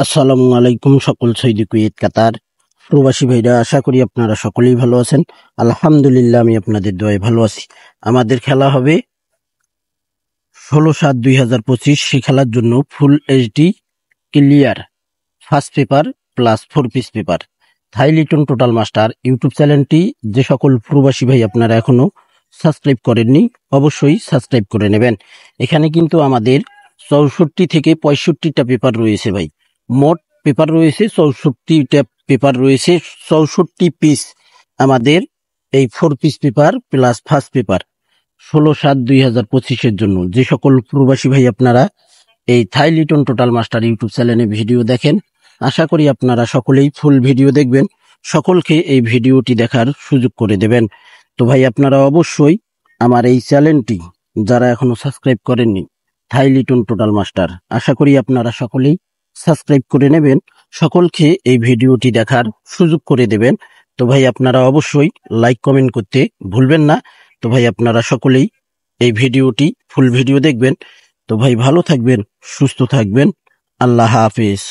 আসসালামু আলাইকুম সকল সৌদি কুয়েত কাতার প্রবাসী ভাইরা, আশা করি আপনারা সকলেই ভালো আছেন। আলহামদুলিল্লাহ, আমি আপনাদের দোয়ায় ভালো আছি। আমাদের খেলা হবে 16/7/2025। সেই খেলার জন্য full HD clear first paper plus 4 piece paper থাই লিটন টোটাল মাস্টার ইউটিউব চ্যানেলটি যে সকল প্রবাসী ভাই আপনারা এখনো সাবস্ক্রাইব করেননি, অবশ্যই সাবস্ক্রাইব করে নেবেন। এখানে কিন্তু আমাদের 64 থেকে 65টা পেপার রয়েছে ভাই। মোট পেপার রয়েছে 64টা পেপার রয়েছে, 64 পিস আমাদের এই 4 piece paper plus first paper 16/7/2025 জন্য। যে সকল প্রবাসী ভাই আপনারা এই থাই লিটন টোটাল মাস্টার ইউটিউব চ্যানেলে ভিডিও দেখেন, আশা করি আপনারা সকলেই ফুল ভিডিও দেখবেন, সকলকে এই ভিডিওটি দেখার সুযোগ করে দেবেন। তো ভাই আপনারা অবশ্যই আমার এই চ্যানেলটি যারা এখনো সাবস্ক্রাইব করেননি, থাই লিটন টোটাল মাস্টার, আশা করি আপনারা সকলেই সাবস্ক্রাইব করে নেবেন, সকলকে এই ভিডিওটি দেখার সুযোগ করে দেবেন। তো ভাই আপনারা অবশ্যই লাইক কমেন্ট করতে ভুলবেন না। তো ভাই আপনারা সকলেই এই ভিডিওটি ফুল ভিডিও দেখবেন। তো ভাই ভালো থাকবেন, সুস্থ থাকবেন, আল্লাহ হাফেজ।